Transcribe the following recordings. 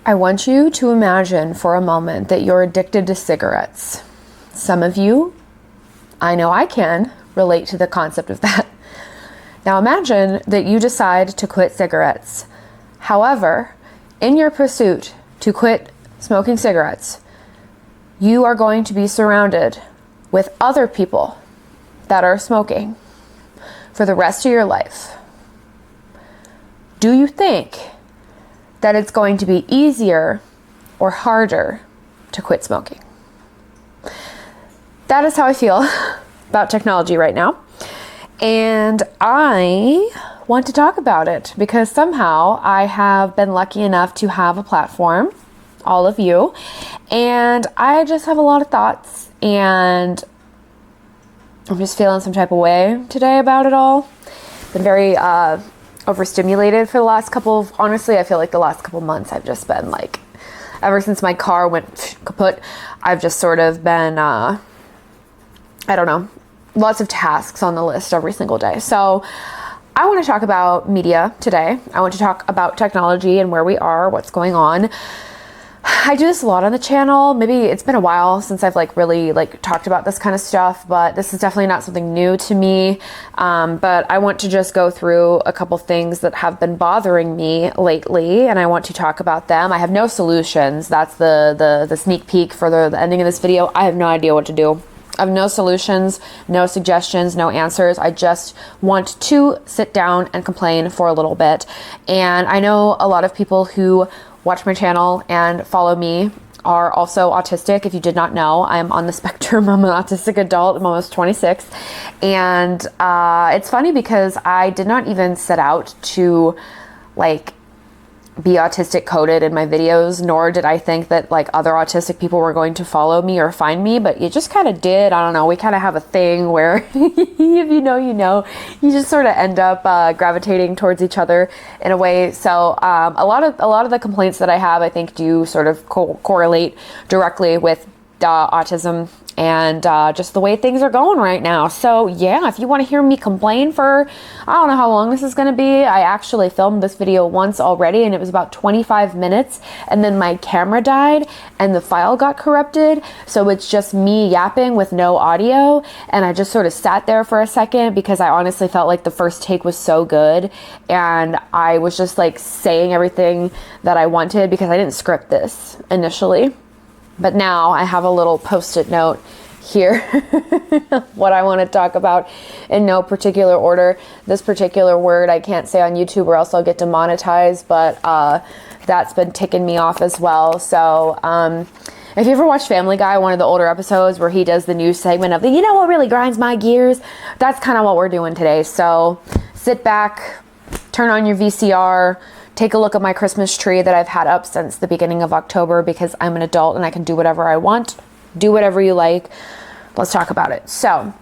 I want you to imagine for a moment that you're addicted to cigarettes. Some of you, I know I can relate to the concept of that. Now imagine that you decide to quit cigarettes. However, in your pursuit to quit smoking cigarettes, you are going to be surrounded with other people that are smoking for the rest of your life. Do you think that it's going to be easier or harder to quit smoking? That is how I feel about technology right now. And I want to talk about it because somehow I have been lucky enough to have a platform, all of you, and I just have a lot of thoughts, and I'm just feeling some type of way today about it all. Been very overstimulated for the last honestly, I feel like the last couple months I've just been like, ever since my car went kaput, I've just sort of been, I don't know, lots of tasks on the list every single day. So I want to talk about media today. I want to talk about technology and where we are, what's going on. I do this a lot on the channel. Maybe it's been a while since I've really talked about this kind of stuff, but this is definitely not something new to me. But I want to just go through a couple things that have been bothering me lately, and I want to talk about them. I have no solutions. That's the sneak peek for the ending of this video. I have no idea what to do. I have no solutions, no suggestions, no answers. I just want to sit down and complain for a little bit. And I know a lot of people who watch my channel and follow me are also autistic. If you did not know, I'm on the spectrum. I'm an autistic adult. I'm almost 26. And it's funny because I did not even set out to be autistic coded in my videos, nor did I think that other autistic people were going to follow me or find me, but you just kind of did. I don't know. We kind of have a thing where if you know, you just sort of end up gravitating towards each other in a way. So a lot of the complaints that I have, I think, do sort of correlate directly with autism and just the way things are going right now. So yeah, if you want to hear me complain for, I don't know how long this is going to be. I actually filmed this video once already and it was about 25 minutes, and then my camera died and the file got corrupted. So it's just me yapping with no audio, and I just sort of sat there for a second because I honestly felt like the first take was so good and I was just saying everything that I wanted because I didn't script this initially. But now I have a little post-it note here, what I want to talk about in no particular order. This particular word I can't say on YouTube or else I'll get demonetized, but that's been ticking me off as well. So if you ever watched Family Guy, one of the older episodes where he does the news segment of the, you know what really grinds my gears? That's kind of what we're doing today. So sit back, turn on your VCR, take a look at my Christmas tree that I've had up since the beginning of October because I'm an adult and I can do whatever I want. Do whatever you like. Let's talk about it. So,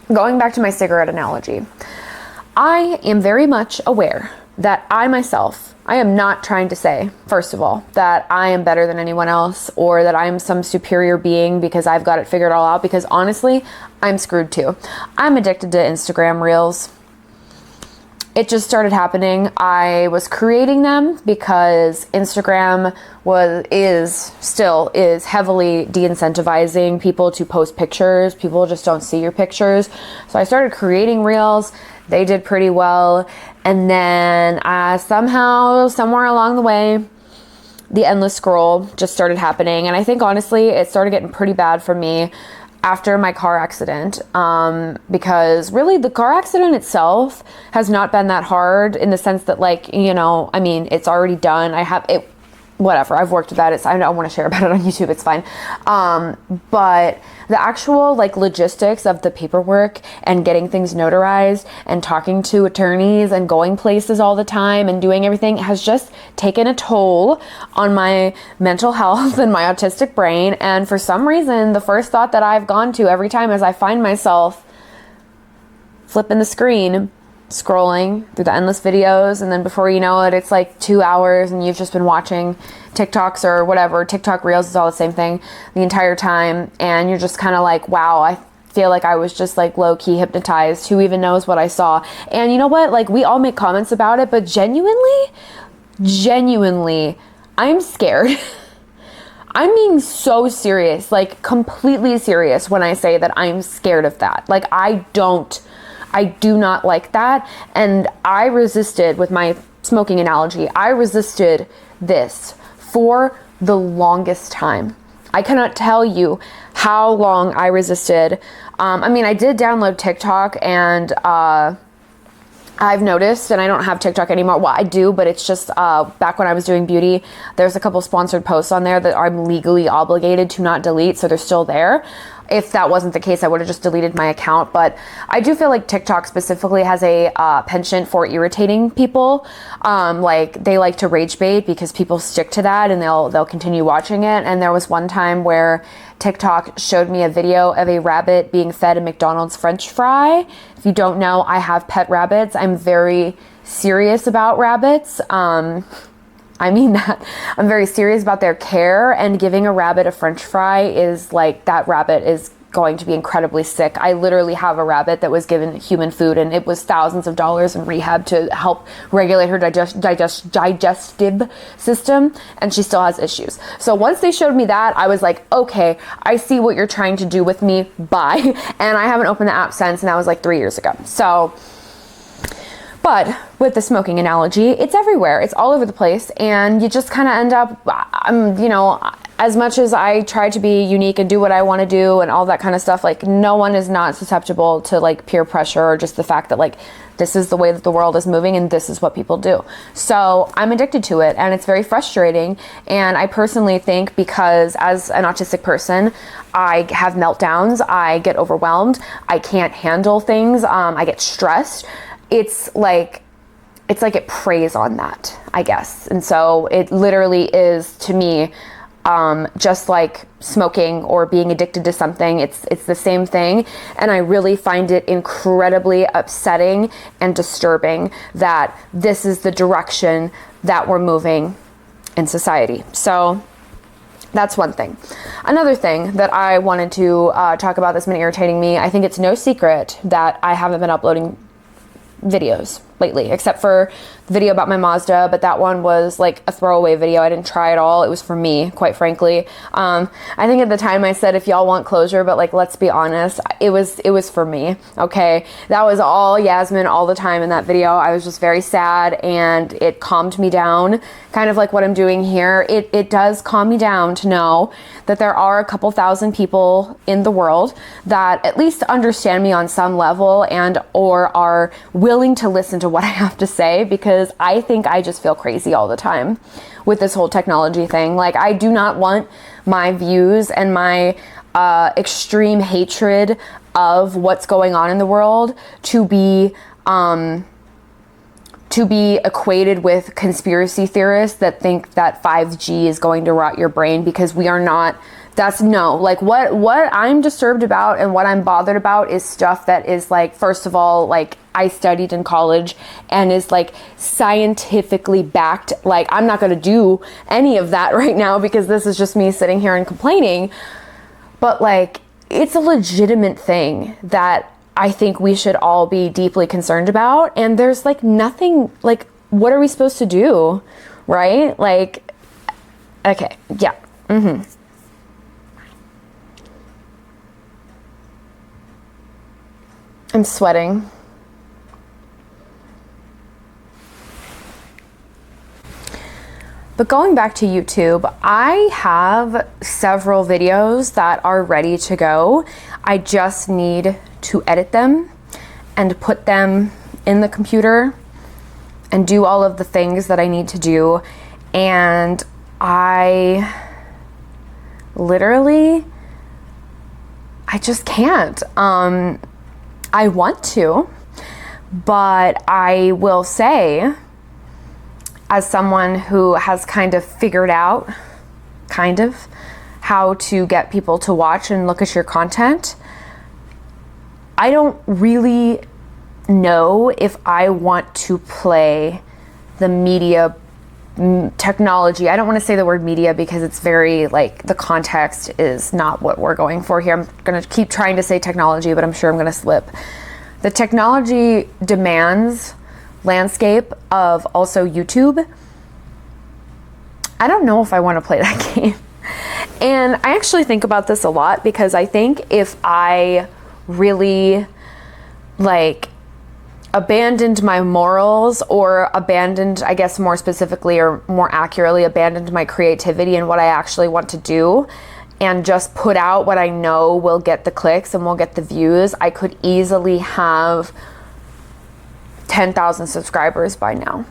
going back to my cigarette analogy, I am very much aware that I myself, I am not trying to say, first of all, that I am better than anyone else or that I'm some superior being because I've got it figured all out, because honestly, I'm screwed too. I'm addicted to Instagram Reels. It just started happening. I was creating them because Instagram still is heavily de-incentivizing people to post pictures. People just don't see your pictures. So I started creating Reels. They did pretty well. And then somehow, somewhere along the way, the endless scroll just started happening. And I think honestly, it started getting pretty bad for me after my car accident, because really the car accident itself has not been that hard in the sense that it's already done. I have it, whatever, I've worked with that. I don't want to share about it on YouTube. It's fine. But the actual logistics of the paperwork and getting things notarized and talking to attorneys and going places all the time and doing everything has just taken a toll on my mental health and my autistic brain. And for some reason, the first thought that I've gone to every time is I find myself flipping the screen, scrolling through the endless videos, and then before you know it, it's 2 hours and you've just been watching TikToks or whatever. TikTok Reels is all the same thing the entire time, and you're just kind of wow, I feel like I was just low-key hypnotized. Who even knows what I saw? And you know what, we all make comments about it, but genuinely, I'm scared. I'm being so serious, like completely serious when I say that I'm scared of that. Like I do not like that. And I resisted with my smoking analogy. I resisted this for the longest time. I cannot tell you how long I resisted. I mean, I did download TikTok, and I've noticed, and I don't have TikTok anymore. Well, I do, but it's just back when I was doing beauty, there's a couple sponsored posts on there that I'm legally obligated to not delete, so they're still there. If that wasn't the case, I would have just deleted my account. But I do feel like TikTok specifically has a penchant for irritating people. Like they like to rage bait because people stick to that and they'll continue watching it. And there was one time where TikTok showed me a video of a rabbit being fed a McDonald's French fry. If you don't know, I have pet rabbits. I'm very serious about rabbits. I mean that. I'm very serious about their care, and giving a rabbit a French fry is like, that rabbit is going to be incredibly sick. I literally have a rabbit that was given human food, and it was thousands of dollars in rehab to help regulate her digestive system, and she still has issues. So once they showed me that, I was like, okay, I see what you're trying to do with me, bye. And I haven't opened the app since, and that was like 3 years ago. So, but with the smoking analogy, it's everywhere. It's all over the place. And you just kind of end up, as much as I try to be unique and do what I want to do and all that kind of stuff, like no one is not susceptible to like peer pressure or just the fact that like this is the way that the world is moving and this is what people do. So I'm addicted to it, and it's very frustrating. And I personally think, because as an autistic person, I have meltdowns, I get overwhelmed, I can't handle things, I get stressed. It's like it preys on that, I guess. And so it literally is, to me, just like smoking or being addicted to something. It's the same thing. And I really find it incredibly upsetting and disturbing that this is the direction that we're moving in society. So that's one thing. Another thing that I wanted to talk about that's been irritating me, I think it's no secret that I haven't been uploading videos lately, except for the video about my Mazda, but that one was like a throwaway video. I didn't try at all. It was for me, quite frankly. I think at the time I said, if y'all want closure, but like, let's be honest, it was for me. Okay. That was all Yasmin all the time in that video. I was just very sad, and it calmed me down, kind of like what I'm doing here. It does calm me down to know that there are a couple thousand people in the world that at least understand me on some level and or are willing to listen to what I have to say, because I think I just feel crazy all the time with this whole technology thing. Like, I do not want my views and my extreme hatred of what's going on in the world to be equated with conspiracy theorists that think that 5G is going to rot your brain, because we are not. That's no, like what I'm disturbed about and what I'm bothered about is stuff that is like, first of all, like I studied in college and is like scientifically backed. Like, I'm not going to do any of that right now because this is just me sitting here and complaining. But like, it's a legitimate thing that I think we should all be deeply concerned about. And there's like nothing, like, what are we supposed to do? Right? Like, okay. Yeah. Mm-hmm. I'm sweating. But going back to YouTube, I have several videos that are ready to go. I just need to edit them and put them in the computer and do all of the things that I need to do. And I just can't. I want to, but I will say, as someone who has kind of figured out how to get people to watch and look at your content, I don't really know if I want to play the media technology. I don't want to say the word media because it's very like, the context is not what we're going for here. I'm going to keep trying to say technology, but I'm sure I'm going to slip. The technology demands landscape of also YouTube. I don't know if I want to play that game. And I actually think about this a lot because I think if I really like abandoned my morals, or abandoned, I guess more specifically or more accurately, abandoned my creativity and what I actually want to do, and just put out what I know will get the clicks and will get the views, I could easily have 10,000 subscribers by now.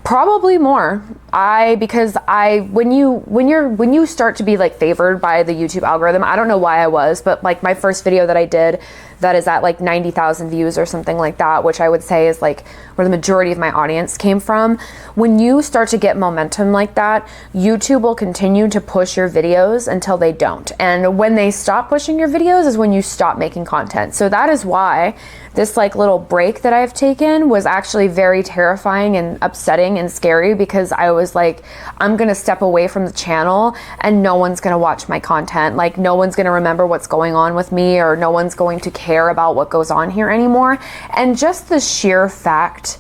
Probably more. When you start to be like favored by the YouTube algorithm, I don't know why I was, but like my first video that I did that is at like 90,000 views or something like that, which I would say is like where the majority of my audience came from. When you start to get momentum like that, YouTube will continue to push your videos until they don't. And when they stop pushing your videos is when you stop making content. So that is why this like little break that I've taken was actually very terrifying and upsetting and scary, because I was like, I'm gonna step away from the channel and no one's gonna watch my content. Like no one's gonna remember what's going on with me, or no one's going to care about what goes on here anymore. And just the sheer fact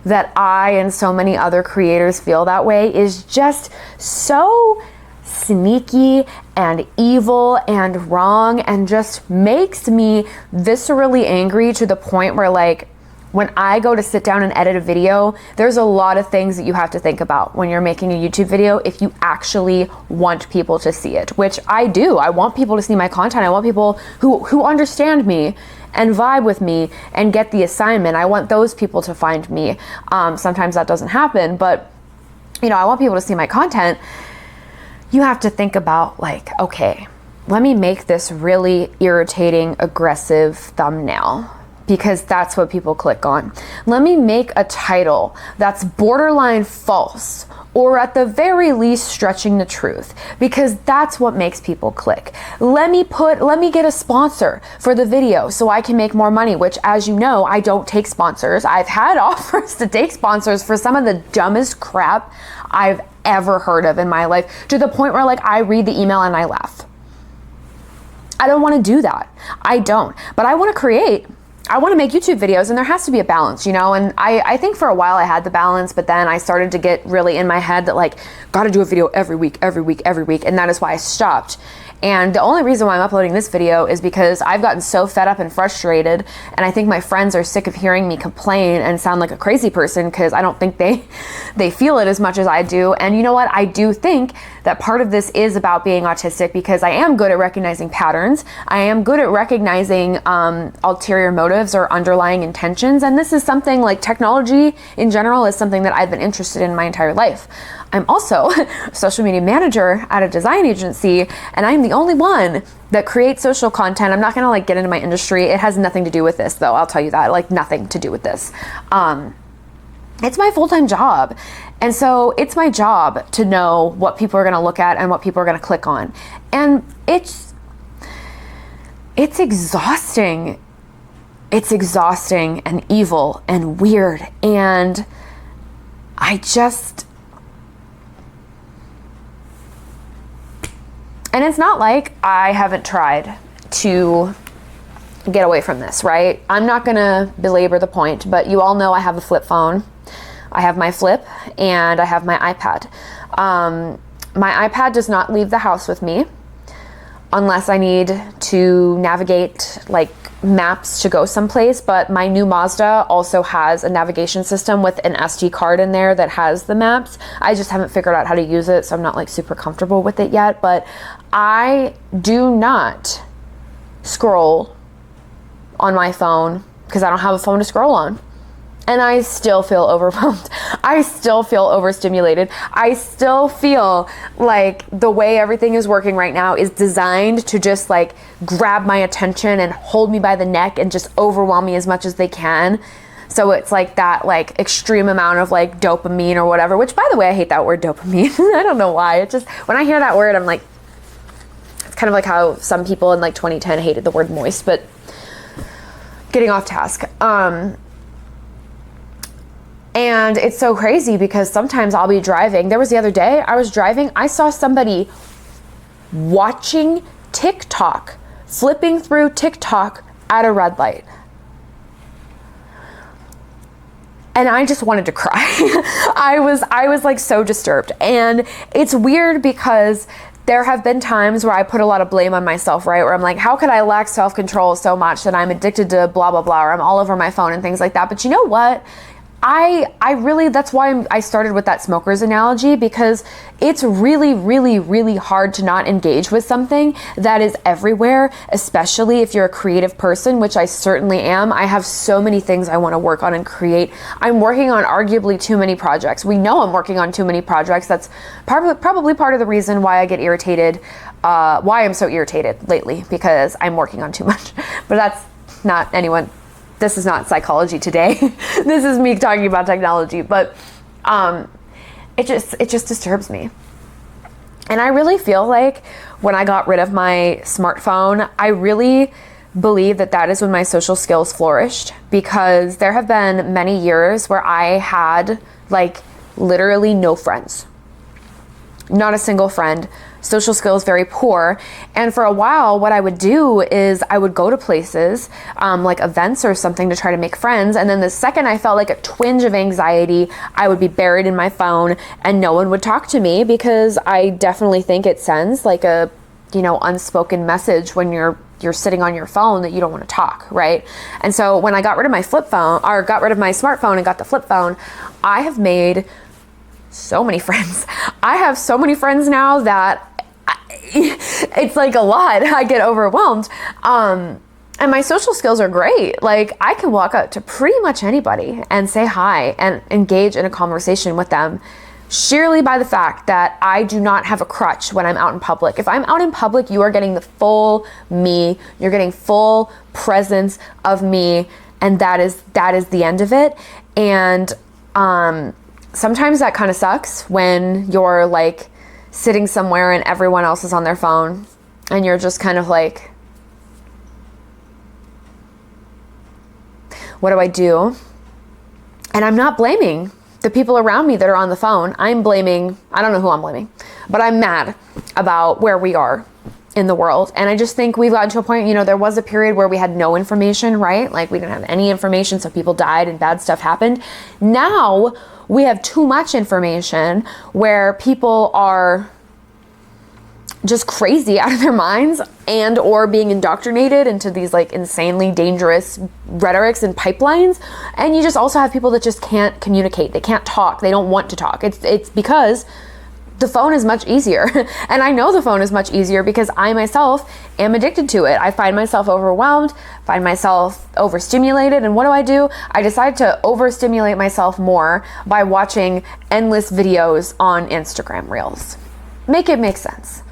that I and so many other creators feel that way is just so sneaky and evil and wrong, and just makes me viscerally angry to the point where like when I go to sit down and edit a video, there's a lot of things that you have to think about when you're making a YouTube video if you actually want people to see it, which I do. I want people to see my content. I want people who understand me and vibe with me and get the assignment. I want those people to find me. Sometimes that doesn't happen, but you know, I want people to see my content. You have to think about like, okay, let me make this really irritating, aggressive thumbnail, because that's what people click on. Let me make a title that's borderline false, or at the very least stretching the truth, because that's what makes people click. Let me get a sponsor for the video so I can make more money, which, as you know, I don't take sponsors. I've had offers to take sponsors for some of the dumbest crap I've ever heard of in my life, to the point where like I read the email and I laugh. I don't want to do that. I don't. But I want to create. I want to make YouTube videos, and there has to be a balance, you know? And I think for a while I had the balance, but then I started to get really in my head that like, gotta do a video every week, and that is why I stopped. And the only reason why I'm uploading this video is because I've gotten so fed up and frustrated, and I think my friends are sick of hearing me complain and sound like a crazy person, because I don't think they feel it as much as I do. And you know what? I do think that part of this is about being autistic, because I am good at recognizing patterns. I am good at recognizing ulterior motives or underlying intentions. And this is something like technology in general is something that I've been interested in my entire life. I'm also a social media manager at a design agency, and I'm the only one that creates social content. I'm not gonna like get into my industry. It has nothing to do with this though, I'll tell you that, like nothing to do with this. It's my full-time job. And so it's my job to know what people are gonna look at and what people are gonna click on. And it's exhausting. It's exhausting and evil and weird. And and it's not like I haven't tried to get away from this, right? I'm not gonna belabor the point, but you all know I have a flip phone. I have my Flip and I have my iPad. My iPad does not leave the house with me unless I need to navigate like maps to go someplace, but my new Mazda also has a navigation system with an SD card in there that has the maps. I just haven't figured out how to use it, so I'm not like super comfortable with it yet, but I do not scroll on my phone because I don't have a phone to scroll on. And I still feel overwhelmed. I still feel overstimulated. I still feel like the way everything is working right now is designed to just like grab my attention and hold me by the neck and just overwhelm me as much as they can. So it's like that like extreme amount of like dopamine or whatever, which by the way, I hate that word dopamine. I don't know why. It just, when I hear that word, I'm like, it's kind of like how some people in like 2010 hated the word moist, but getting off task. And it's so crazy because sometimes I'll be driving. There was the other day, I was driving, I saw somebody watching TikTok, flipping through TikTok at a red light. And I just wanted to cry. I was like so disturbed. And it's weird because there have been times where I put a lot of blame on myself, right? Where I'm like, how could I lack self-control so much that I'm addicted to blah, blah, blah, or I'm all over my phone and things like that. But you know what? I really, that's why I started with that smokers analogy, because it's really, really, really hard to not engage with something that is everywhere, especially if you're a creative person, which I certainly am. I have so many things I want to work on and create. I'm working on arguably too many projects. We know I'm working on too many projects. That's probably part of the reason why I get irritated, why I'm so irritated lately, because I'm working on too much. But that's not anyone. This is not psychology today. This is me talking about technology, but it just disturbs me. And I really feel like when I got rid of my smartphone, I really believe that is when my social skills flourished, because there have been many years where I had like literally no friends. Not a single friend. Social skills very poor. And for a while, what I would do is I would go to places like events or something to try to make friends. And then the second I felt like a twinge of anxiety, I would be buried in my phone and no one would talk to me, because I definitely think it sends like a, unspoken message when you're sitting on your phone that you don't want to talk, right? And so when I got rid of my flip phone, or got rid of my smartphone and got the flip phone, I have made so many friends. I have so many friends now that it's like a lot. I get overwhelmed. And my social skills are great. Like I can walk up to pretty much anybody and say hi and engage in a conversation with them, sheerly by the fact that I do not have a crutch when I'm out in public. If I'm out in public, you are getting the full me. You're getting full presence of me. And that is the end of it. And, sometimes that kind of sucks when you're like sitting somewhere and everyone else is on their phone and you're just kind of like, what do I do? And I'm not blaming the people around me that are on the phone. I don't know who I'm blaming, but I'm mad about where we are in the world. And I just think we've gotten to a point, there was a period where we had no information, right? Like we didn't have any information, so people died and bad stuff happened. Now we have too much information where people are just crazy out of their minds and or being indoctrinated into these like insanely dangerous rhetorics and pipelines. And you just also have people that just can't communicate. They can't talk. They don't want to talk. It's because the phone is much easier. And I know the phone is much easier because I myself am addicted to it. I find myself overwhelmed, find myself overstimulated. And what do? I decide to overstimulate myself more by watching endless videos on Instagram Reels. Make it make sense.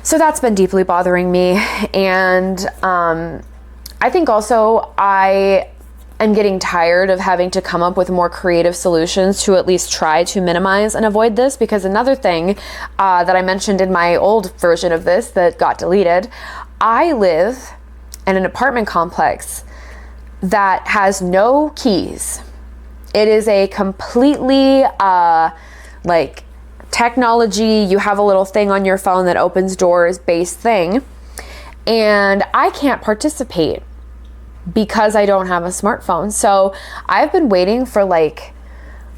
So that's been deeply bothering me. And I think also I'm getting tired of having to come up with more creative solutions to at least try to minimize and avoid this, because another thing that I mentioned in my old version of this that got deleted, I live in an apartment complex that has no keys. It is a completely like technology, you have a little thing on your phone that opens doors based thing, and I can't participate because I don't have a smartphone. So I've been waiting for like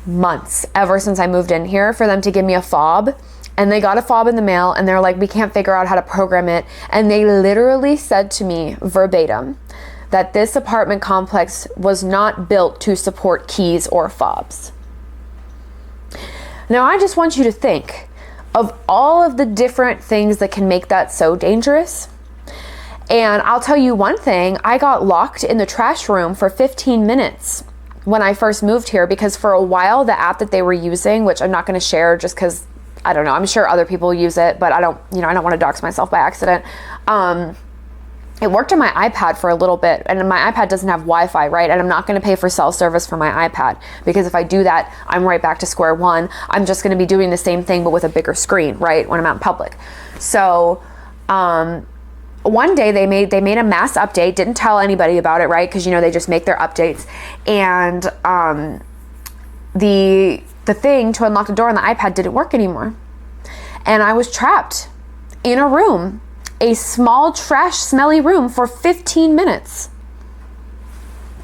months, ever since I moved in here, for them to give me a fob. And they got a fob in the mail and they're like, we can't figure out how to program it. And they literally said to me verbatim that this apartment complex was not built to support keys or fobs. Now I just want you to think of all of the different things that can make that so dangerous. And I'll tell you one thing, I got locked in the trash room for 15 minutes when I first moved here, because for a while the app that they were using, which I'm not going to share just because I don't know, I'm sure other people use it, but I don't want to dox myself by accident. It worked on my iPad for a little bit, and my iPad doesn't have Wi-Fi, right? And I'm not going to pay for cell service for my iPad, because if I do that, I'm right back to square one. I'm just going to be doing the same thing, but with a bigger screen, right? When I'm out in public. So, one day they made a mass update, didn't tell anybody about it, right? Because they just make their updates. And the thing to unlock the door on the iPad didn't work anymore. And I was trapped in a room, a small trash smelly room, for 15 minutes.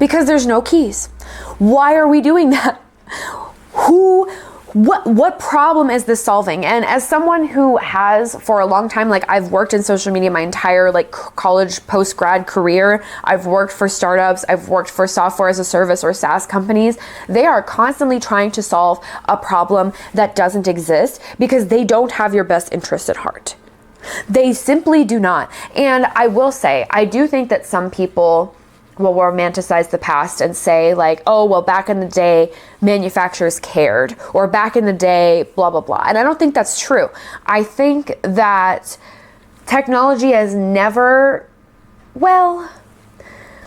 Because there's no keys. Why are we doing that? What problem is this solving? And as someone who has for a long time, like I've worked in social media my entire like college post-grad career, I've worked for startups, I've worked for software as a service or SaaS companies. They are constantly trying to solve a problem that doesn't exist because they don't have your best interest at heart. They simply do not. And I will say, I do think that some people will romanticize the past and say like, oh, well, back in the day, manufacturers cared, or back in the day, blah, blah, blah. And I don't think that's true. I think that technology has never, well,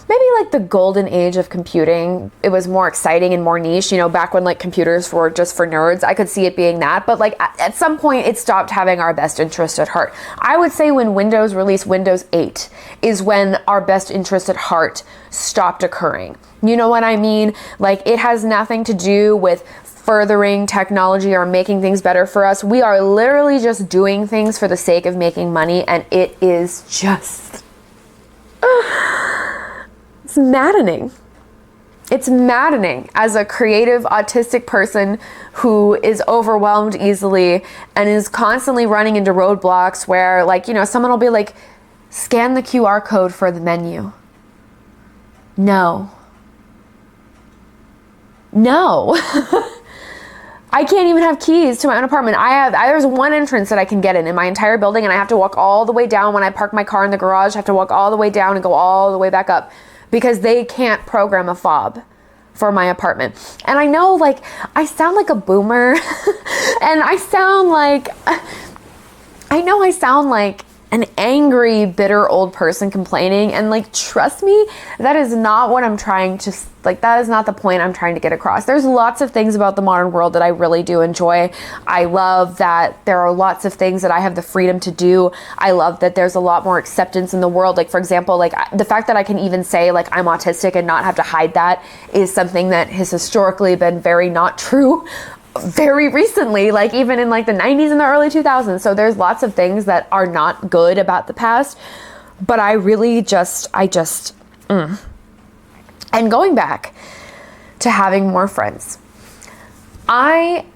maybe like the golden age of computing, it was more exciting and more niche, you know, back when like computers were just for nerds. I could see it being that, but like at some point it stopped having our best interest at heart. I would say when Windows released Windows 8 is when our best interest at heart stopped occurring. You know what I mean? Like it has nothing to do with furthering technology or making things better for us. We are literally just doing things for the sake of making money, and it is just... It's maddening. It's maddening as a creative autistic person who is overwhelmed easily and is constantly running into roadblocks where, like, you know, someone will be like, scan the QR code for the menu. No. I can't even have keys to my own apartment. There's one entrance that I can get in my entire building, and I have to walk all the way down when I park my car in the garage. I have to walk all the way down and go all the way back up, because they can't program a fob for my apartment. And I know, like, I sound like a boomer and I sound like an angry, bitter old person complaining. And like, trust me, that is not what I'm trying to, like, that is not the point I'm trying to get across. There's lots of things about the modern world that I really do enjoy. I love that there are lots of things that I have the freedom to do. I love that there's a lot more acceptance in the world. Like, for example, like the fact that I can even say like I'm autistic and not have to hide that is something that has historically been very not true. Very recently, like even in like the 90s and the early 2000s. So there's lots of things that are not good about the past, but I really and going back to having more friends, I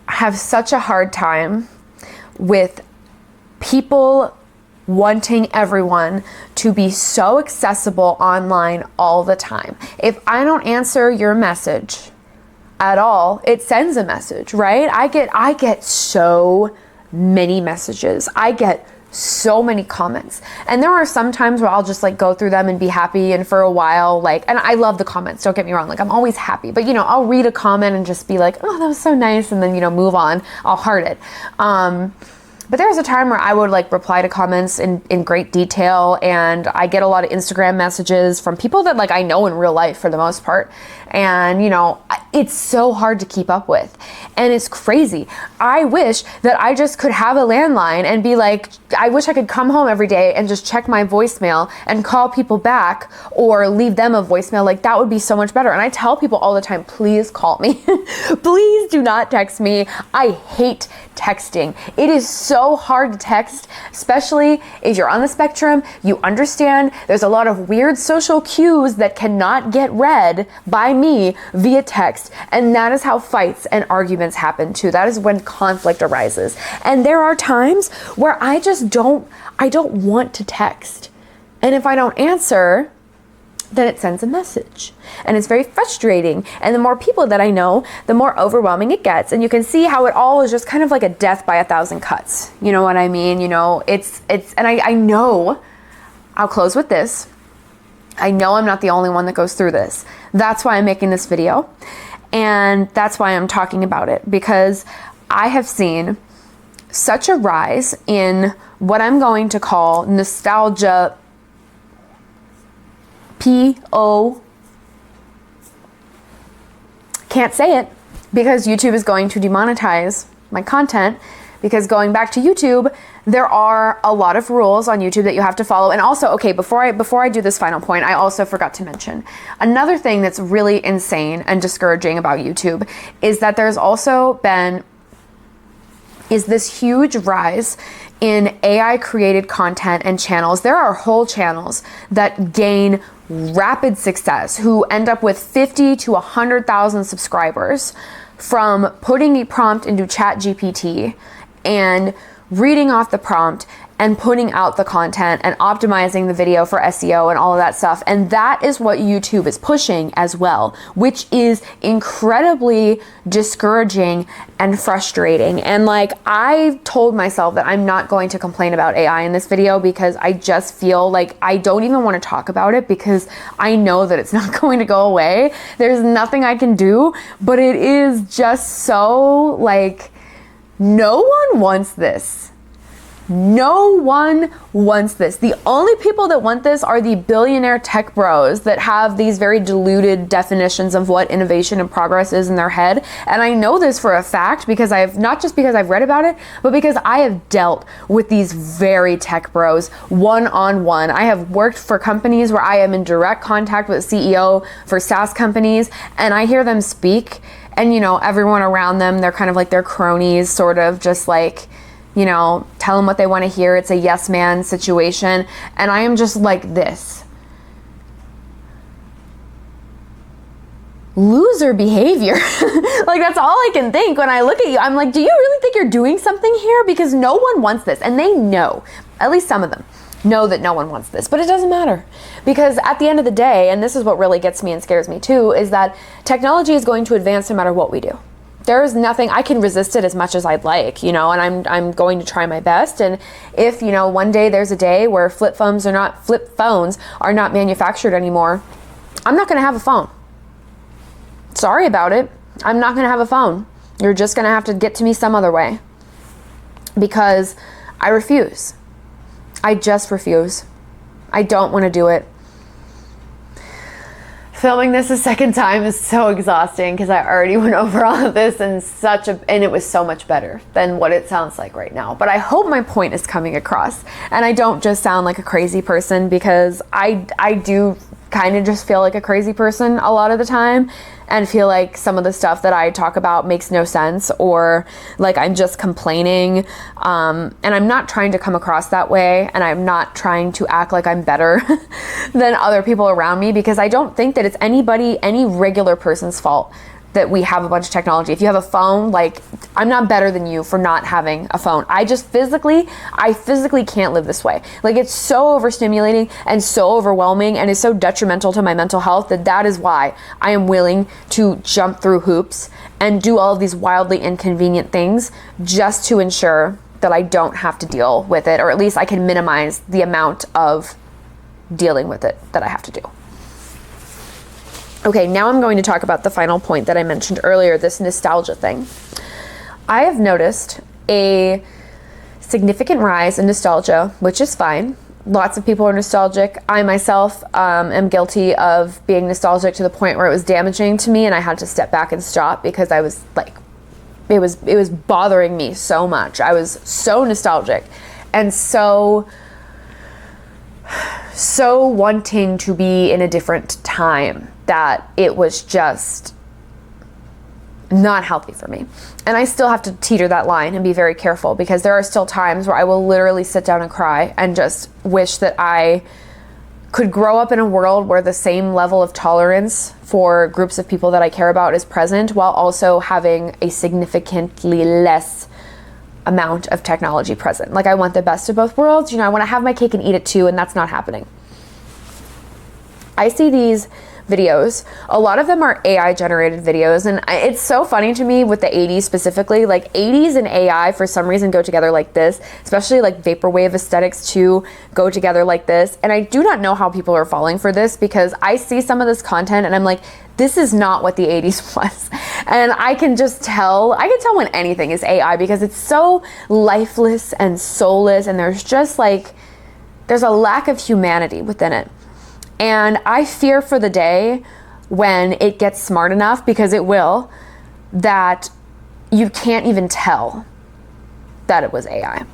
have such a hard time with people wanting everyone to be so accessible online all the time. If I don't answer your message at all, it sends a message, right? I get so many messages. I get so many comments. And there are some times where I'll just like go through them and be happy, and for a while, like, and I love the comments, don't get me wrong, like I'm always happy, but you know, I'll read a comment and just be like, oh, that was so nice, and then, you know, move on. I'll heart it. But there was a time where I would like reply to comments in great detail, and I get a lot of Instagram messages from people that like I know in real life for the most part. And, you know, it's so hard to keep up with. And it's crazy. I wish that I just could have a landline and be like, I wish I could come home every day and just check my voicemail and call people back or leave them a voicemail. Like, that would be so much better. And I tell people all the time, please call me. Please do not text me. I hate texting. It is so hard to text, especially if you're on the spectrum. You understand there's a lot of weird social cues that cannot get read by me via text, and that is how fights and arguments happen too. That is when conflict arises. And there are times where I don't want to text. And if I don't answer, then it sends a message. And it's very frustrating. And the more people that I know, the more overwhelming it gets. And you can see how it all is just kind of like a death by 1,000 cuts. You know what I mean? You know, and I know, I'll close with this. I know I'm not the only one that goes through this. That's why I'm making this video. And that's why I'm talking about it, because I have seen such a rise in what I'm going to call nostalgia P-O. Can't say it because YouTube is going to demonetize my content, because going back to YouTube, there are a lot of rules on YouTube that you have to follow. And also, okay, before I do this final point, I also forgot to mention another thing that's really insane and discouraging about YouTube is that there's also been this huge rise in AI created content and channels. There are whole channels that gain rapid success, who end up with 50 to 100,000 subscribers from putting a prompt into ChatGPT and reading off the prompt and putting out the content and optimizing the video for SEO and all of that stuff. And that is what YouTube is pushing as well, which is incredibly discouraging and frustrating. And like, I told myself that I'm not going to complain about AI in this video because I just feel like I don't even want to talk about it because I know that it's not going to go away. There's nothing I can do, but it is just so like, no one wants this. No one wants this. The only people that want this are the billionaire tech bros that have these very diluted definitions of what innovation and progress is in their head. And I know this for a fact because not just because I've read about it, but because I have dealt with these very tech bros one-on-one. I have worked for companies where I am in direct contact with the CEO for SaaS companies, and I hear them speak, and you know, everyone around them, they're kind of like their cronies, sort of just like, you know, tell them what they want to hear. It's a yes man situation. And I am just like this. Loser behavior. Like, that's all I can think when I look at you. I'm like, do you really think you're doing something here? Because no one wants this. And they know, at least some of them know that no one wants this, but it doesn't matter. Because at the end of the day, and this is what really gets me and scares me too, is that technology is going to advance no matter what we do. There's nothing, I can resist it as much as I'd like, you know, and I'm going to try my best. And if, you know, one day there's a day where flip phones are not manufactured anymore, I'm not going to have a phone. Sorry about it. I'm not going to have a phone. You're just going to have to get to me some other way, because I refuse. I just refuse. I don't want to do it. Filming this a second time is so exhausting because I already went over all of this and it was so much better than what it sounds like right now. But I hope my point is coming across and I don't just sound like a crazy person, because I do kind of just feel like a crazy person a lot of the time and feel like some of the stuff that I talk about makes no sense, or like I'm just complaining. And I'm not trying to come across that way, and I'm not trying to act like I'm better than other people around me, because I don't think that it's any regular person's fault that we have a bunch of technology. If you have a phone, like, I'm not better than you for not having a phone. I physically can't live this way. Like, it's so overstimulating and so overwhelming and is so detrimental to my mental health that is why I am willing to jump through hoops and do all of these wildly inconvenient things just to ensure that I don't have to deal with it, or at least I can minimize the amount of dealing with it that I have to do. Okay, now I'm going to talk about the final point that I mentioned earlier, this nostalgia thing. I have noticed a significant rise in nostalgia, which is fine. Lots of people are nostalgic. I myself am guilty of being nostalgic to the point where it was damaging to me and I had to step back and stop, because I was like, it was bothering me so much. I was so nostalgic and so wanting to be in a different time that it was just not healthy for me. And I still have to teeter that line and be very careful, because there are still times where I will literally sit down and cry and just wish that I could grow up in a world where the same level of tolerance for groups of people that I care about is present, while also having a significantly less amount of technology present. Like, I want the best of both worlds. You know, I want to have my cake and eat it too, and that's not happening. I see these videos. A lot of them are AI generated videos, and it's so funny to me with the 80s specifically. Like, 80s and AI for some reason go together like this, especially like vaporwave aesthetics too go together like this. And I do not know how people are falling for this, because I see some of this content and I'm like, this is not what the 80s was. And I can tell when anything is AI, because it's so lifeless and soulless, and there's a lack of humanity within it. And I fear for the day when it gets smart enough, because it will, that you can't even tell that it was AI.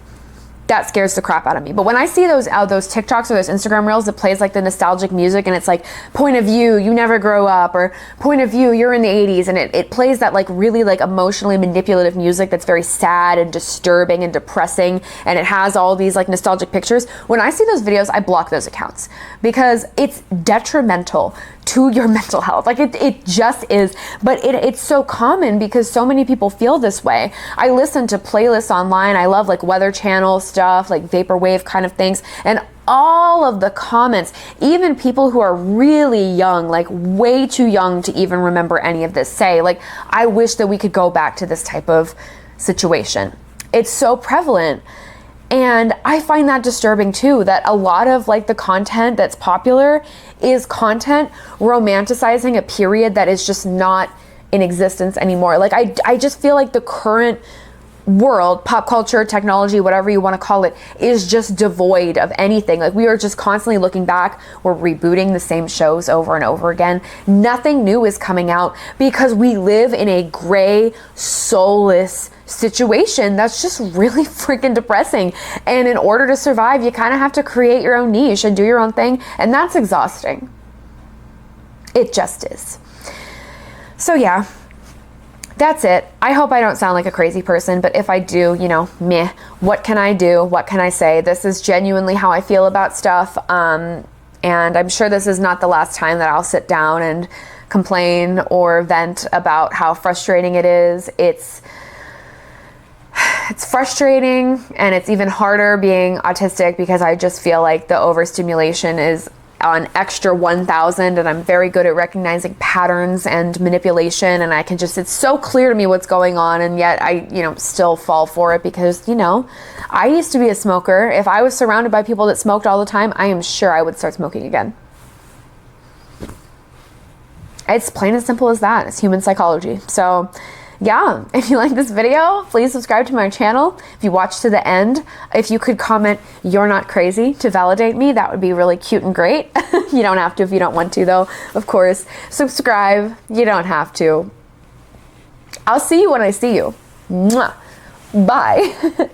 that scares the crap out of me. But when I see those TikToks or those Instagram reels that plays like the nostalgic music, and it's like, point of view, you never grow up, or point of view, you're in the 80s, and it plays that like really like emotionally manipulative music that's very sad and disturbing and depressing, and it has all these like nostalgic pictures. When I see those videos, I block those accounts because it's detrimental to your mental health. Like it just is. But it's so common because so many people feel this way. I listen to playlists online. I love like Weather Channel stuff, like vaporwave kind of things, and all of the comments, even people who are really young, like way too young to even remember any of this, say like, I wish that we could go back to this type of situation. It's so prevalent. And I find that disturbing too, that a lot of like the content that's popular is content romanticizing a period that is just not in existence anymore. Like I just feel like the current world, pop culture, technology, whatever you want to call it, is just devoid of anything. Like we are just constantly looking back. We're rebooting the same shows over and over again. Nothing new is coming out because we live in a gray, soulless situation that's just really freaking depressing. And in order to survive, you kind of have to create your own niche and do your own thing. And that's exhausting. It just is. So yeah. That's it. I hope I don't sound like a crazy person, but if I do, you know, meh, what can I do? What can I say? This is genuinely how I feel about stuff. And I'm sure this is not the last time that I'll sit down and complain or vent about how frustrating it is. It's frustrating, and it's even harder being autistic because I just feel like the overstimulation is on extra 1,000, and I'm very good at recognizing patterns and manipulation, and I can just, it's so clear to me what's going on, and yet I, you know, still fall for it because, you know, I used to be a smoker. If I was surrounded by people that smoked all the time, I am sure I would start smoking again. It's plain and simple as that. It's human psychology. So yeah, if you like this video, please subscribe to my channel. If you watch to the end, if you could comment, "You're not crazy," to validate me, that would be really cute and great. You don't have to if you don't want to though, of course. Subscribe, you don't have to. I'll see you when I see you. Mwah. Bye.